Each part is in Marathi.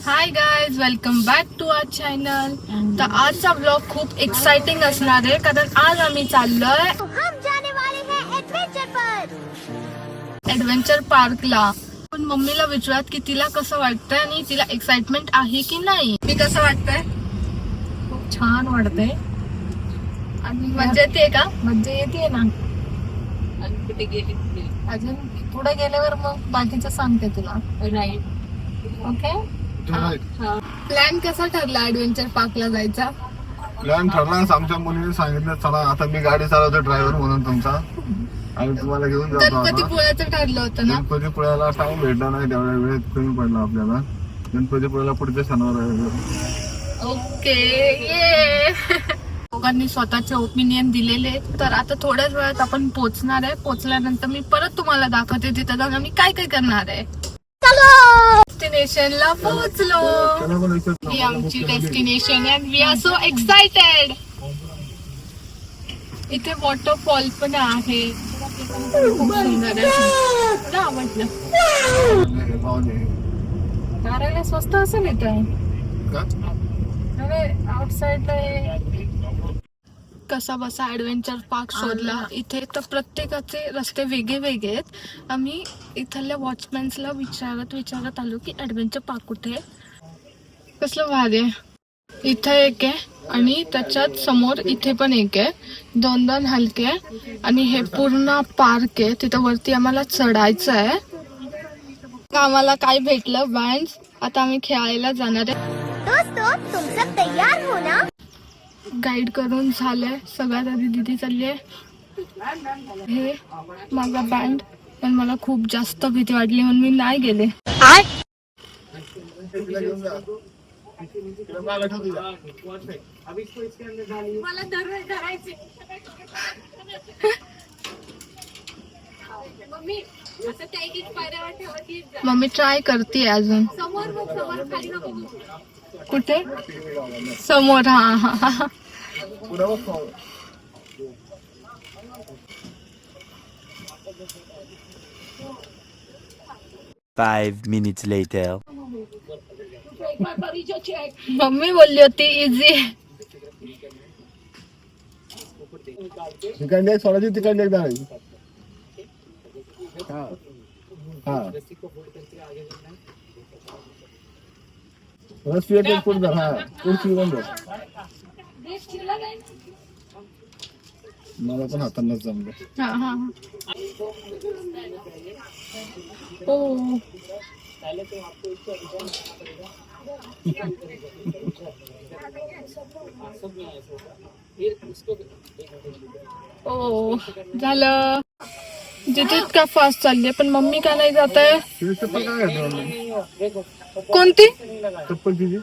High guys, welcome back to our channel. तर आजचा ब्लॉग खूप एक्साइटिंग असणार आहे कारण आज आम्ही चाललोय हम जाने वाले हैं एडवेंचर पर. ऍडव्हेंचर पार्कला. पण मम्मीला विचारत की तिला कसं वाटतंय आणि तिला एक्साइटमेंट आहे की नाही. मी कसं वाटतंय? खूप छान वाटतंय आणि मजा येते का? मज्जा येते ना. कुठे गेली अजून पुढे गेल्यावर मग बाकीचं सांगते तुला. राईट. ओके. प्लॅन कसा ठरला ऍडव्हेंचर पार्कला जायचा? प्लॅन ठरलाच. आमच्या मुलीने सांगितलं चला आता मी गाडी चालवतो ड्रायव्हर म्हणून तुमचा आणि तुम्हाला घेऊन जातो. आता गणपतीपुळ्याचं ठरलं होतं ना. गणपतीपुळ्याला टाइम भेटला नाही, तेवढ्या वेळेत कमी पडला आपल्याला. गणपतीपुळ्याला पुढच्या शनिवार आहे. ओके. ये दोघांनी स्वतःचे ओपिनियन दिलेले. तर आता थोड्याच वेळात आपण पोहोचणार आहे. पोहोचल्यानंतर मी परत तुम्हाला दाखवते तिथं जाऊन आम्ही काय काय करणार आहे. डेस्टिनेशनला पोहोचलो. ही आमची डेस्टिनेशन आहे. We are so excited. इथे वॉटरफॉल पण आहे. खूप सुंदर आहे. तुला आवडलं? करायला स्वस्त असेल इथं. अरे आउटसाइडला कसा बसा ऍडव्हेंचर पार्क शोधला. इथे तर प्रत्येकाचे रस्ते वेगळे वेगळे आहेत. आम्ही इथल्या वॉचमॅन्सला विचारत आलो की ऍडव्हेंचर पार्क कुठे आहे. कसलं भारी आहे. इथं एक आहे आणि त्याच्यात समोर इथे पण एक आहे. दोन हलके आहे आणि हे पूर्ण पार्क आहे. तिथं वरती आम्हाला चढायचं आहे. आम्हाला काय भेटलं? बँड्स. आता आम्ही खेळायला जाणार आहे. दोस्तों तुम सब तैयार हो ना. गाईड करून झालंय. सगळ्यात आधी दीदी चालली आहे. हे माझा बँड. पण मला खूप जास्त भीती वाटली म्हणून मी नाही गेले. मम्मी ट्राय करते अजून. कुठे? समोर. हा. Five minutes later. मम्मी बोलली होती इझी. तिकडली एक सोडायची, तिकडली एक धारायची. हा रस पियत एक पुढे धर. हा पुढची बंद. मला पण हातांनाच जमलं. हा. ओ ओ झालं. जिथे इतका फास्ट चालली पण मम्मी का नाही जात आहे? चप्पल काय घातलं? कोणती? चप्पल तिची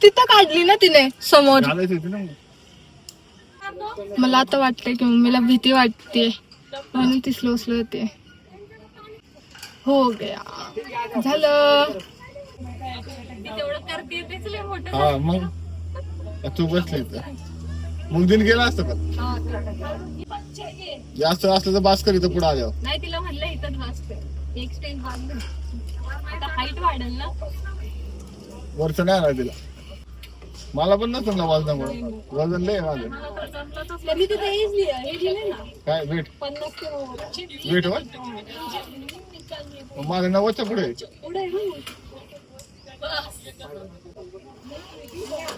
तिथं काढली ना तिने समोर. घालायची होती ना. मला आता वाटतंय की मम्मीला भीती वाटते म्हणून ती स्लो येते. हो गया. झालं. हा मग तू बसली इथं. मग दिन गेला असतं का? जास्त असलं तर बास कर इथं पुढे आल्यावर. नाही तिला म्हणलं इथं वाजते. एक स्टेज वाजलं. आता हाईट वाढेल ना. वरचं नाही आला तिला. मला पण नसतं ना वजनामुळे. वजन लय माझं. तरी तिथे हे दिले ना काय वेट 50 वेट वर माझं 90च्या पुढे.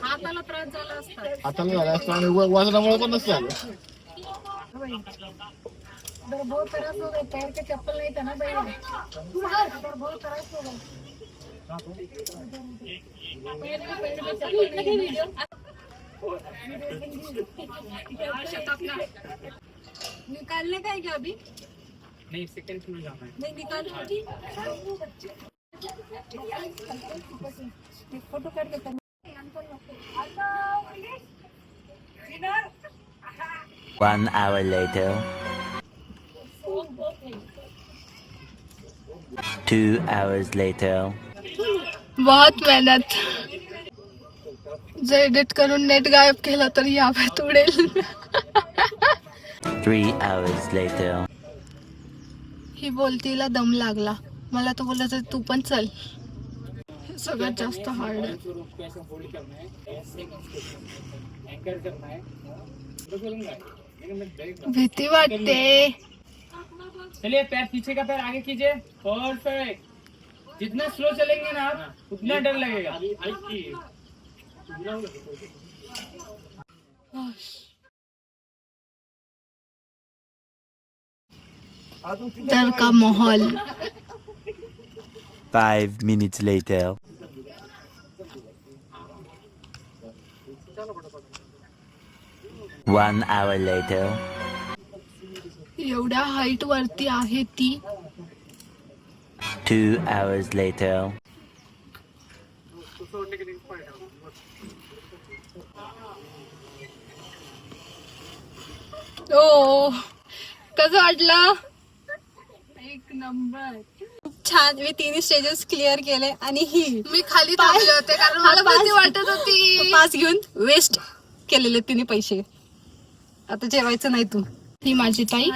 हाताला त्रास झाला असता. हाताला झालं असतं आणि वजनामुळे पण नसतं झालं. पैर के चप्पल नहीं था ना भैया. बहुत त्रास होगा. निकालने का है क्या अभी? नहीं सेकंड में जाना है. नहीं निकालो अभी. फोटो काढ के 1 hour later. 2 hours later. बहुत मेहनत. जर एडिट करून नेट गायब केलं तर यावेत उडेल. 3 hours later. ही बोलतीला दम लागला. मला तो बोलत तू पण चल. सगळ्यात जास्त हार्ड आहे. ऐसा होल्ड करना है, ऐसे एंकर करना है. बोलूंगा लेकिन मैं ब्रेक. भीती वाटते. चलिए पैर पीछे का पैर आगे कीजिए. परफेक्ट. जितना स्लो चलेंगे ना आप उतना डर लगेगा. डर का माहौल. 5 minutes later. One hour later. एवढ्या हाईट वरती आहे ती. 2 hours later. ओ कसं वाटलं? एक नंबर. छान. मी 3 स्टेजेस क्लिअर केले आणि ही मी खाली थांबले होते कारण मला भीती वाटत होती. पास घेऊन वेस्ट केलेले तिने पैसे. आता जेवायचं नाही तू. ही माझी ताई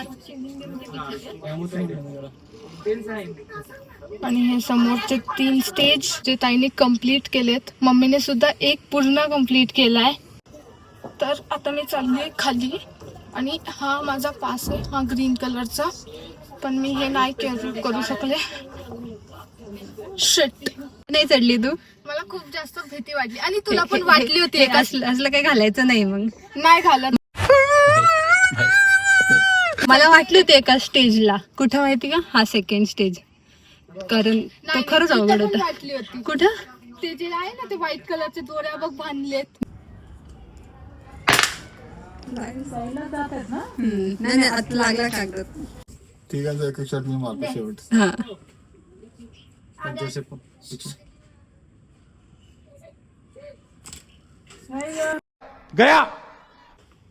आणि हे समोरचे 3 स्टेज जे ताईने कम्प्लीट केलेत. मम्मीने सुद्धा एक पूर्ण कम्प्लीट केलाय. तर आता मी चालली खाली आणि हा माझा पास आहे, हा ग्रीन कलरचा. पण मी हे नाही करू शकले. शिट. नाही चढली तू. मला खूप जास्त भीती वाटली आणि तुला पण वाटली होती हे का? असलं काही घालायचं नाही मग. नाही घालत. मला वाटली होती एका स्टेजला. कुठं माहिती का? हा सेकंड स्टेज. कारण तो नाही, खरंच इथं अवघड पण होता. वाटली होती. कुठं? ते जे आहे ना ते व्हाईट कलरचे दोऱ्या बघ बांधलेत. नाही आता लागला कागद. तिघांचा एक शॉट मी मारतो शेवट. हा. गया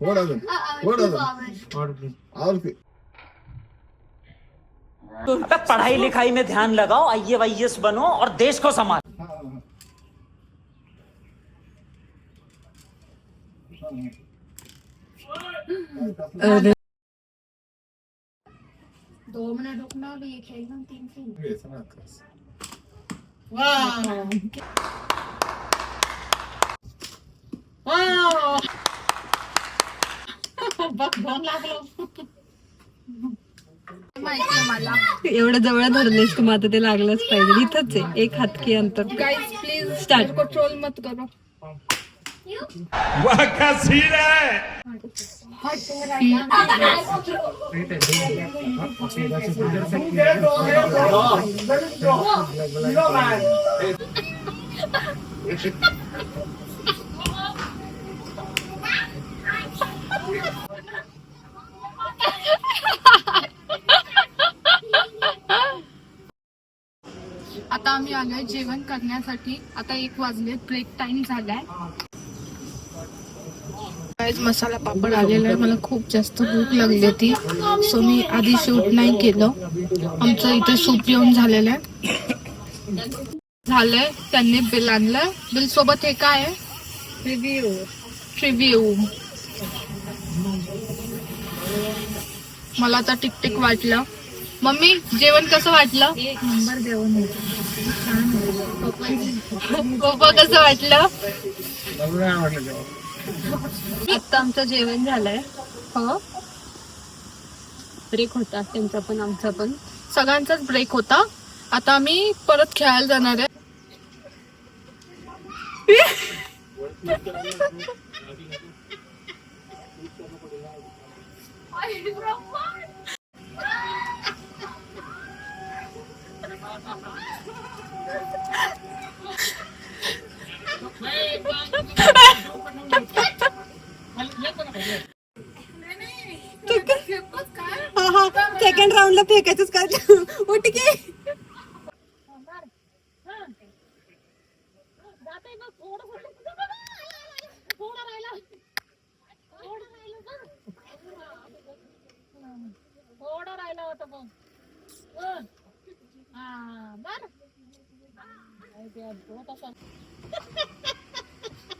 वर अजून और पढ़ाई लिखाई में ध्यान लगाओ, IAS बनो और देश को संभालो. माहितीये मला. एवढं जवळ धरलेस तू. आता ते लागलंच पाहिजे. इथंच आहे 1 हात की अंतर. Guys please Start. मेरे को ट्रोल मत करो. आता आम्ही आलोय जेवण करण्यासाठी. आता 1 वाजले. ब्रेक टाइम झालाय. मसाला पापड आलेला आहे. मला खूप जास्त भूक लागली होती सो मी आधी शूट नाही केलं. आमचं इथे सूप येऊन झालेलं आहे. झालंय. त्यांनी बिल आणलं. बिल सोबत हे काय आहे? ट्रिव्ह्यू. मला आता टिकटिक वाटलं. मम्मी जेवण कसं वाटलं? 1 नंबर जेवण होतं. पप्पा कसं वाटलं? आता आमचं जेवण झालंय. हो ब्रेक होता त्यांचा पण आमचा पण. सगळ्यांचाच ब्रेक होता. आता आम्ही परत खेळायला जाणार आहे. सेकंड राऊंडला फेकायचंच काय? उठ की.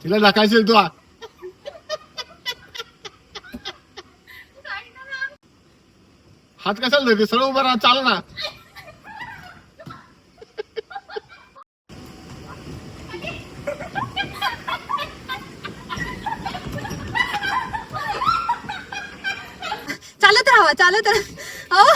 तिला ढकायशील तू. हात कशाला धरते? सरळ उभा राहा. चाल ना. चालत अहो.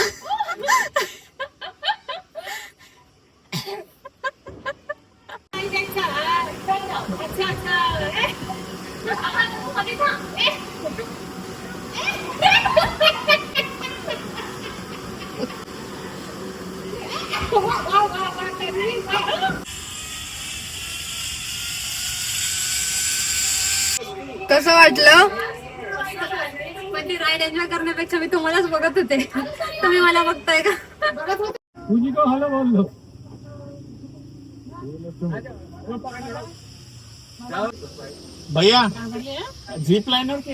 कसं वाटलं? म्हणजे राईड एन्जॉय करण्यापेक्षा मी तुम्हालाच बघत होते, तुम्ही मला बघताय का? तुझी को हॅलो बोल दो. भैया जीप लाइनर के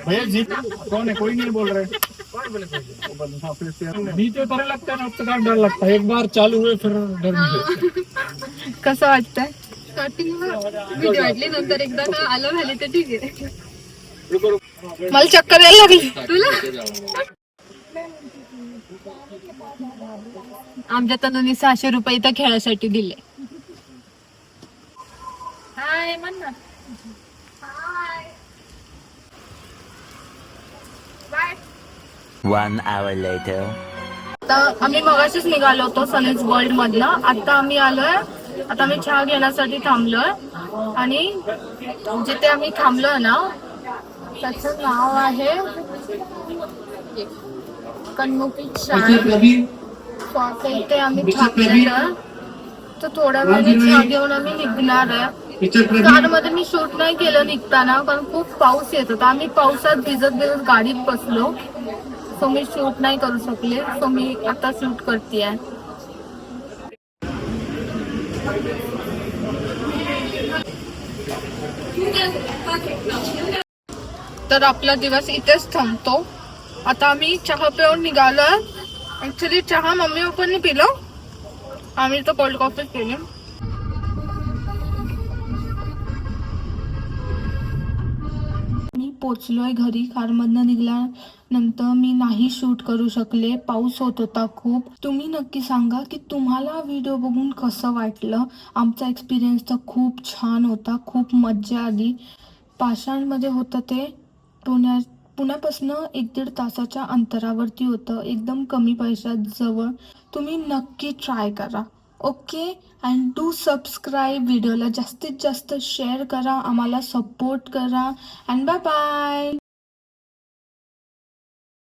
भैया जीप कौन है? कोई नहीं बोल रहे. नीचे उतरने लगता है ना, उससे डर लगता है. एक बार चालू हुए फिर डर नहीं लगता. कसं वाटतंय? स्टार्टिंगला भीती वाटली, नंतर एकदा का आलं झाली तर ठीक आहे. मला चक्कर यायला लागली. तुला आमच्या तनुनी 600 रुपये इथं खेळासाठी दिले. हाय म्हण ना. One hour later. आता आम्ही मगाशीच निघालो होतो सनीज वर्ल्ड मधनं. आता आम्ही आलोय, आता आम्ही चहा घेण्यासाठी थांबलोय आणि जिथे आम्ही थांबलोय ना त्याचं नाव आहे कन्मुखी चाय. तर इथे आम्ही थांबलेलो, तर थोड्या वेळाने चहा घेऊन आम्ही निघणार आहे. कारमध्ये मी शूट नाही केलं निघताना, कारण खूप पाऊस येत होता. आम्ही पावसात भिजत गाडीत बसलो, सो मी शूट नाही करू शकले. सो मी आता शूट करते. तर आपला दिवस इथेच थांबतो. आता आम्ही चहा पिऊन निघालोय. ऍक्च्युली चहा मम्मी पप्पांनी पिलं, आम्ही तर कोल्ड कॉफी पिली. मी पोचलोय घरी. कारमधनं निघाल्यानंतर मी नाही शूट करू शकले, पाऊस होत होता खूप. तुम्ही नक्की सांगा की तुम्हाला व्हिडिओ बघून कसं वाटलं. आमचा एक्सपिरियन्स तर खूप छान होता, खूप मज्जा आली. पाषाणमध्ये होतं ते पुण्यापासून 1-1.5 तासाच्या अंतरावरती होतं, एकदम कमी पैशात जवळ. तुम्ही नक्की ट्राय करा. Okay, and do subscribe. व्हिडिओला जास्तीत जास्त शेअर करा, आम्हाला सपोर्ट करा. And bye bye.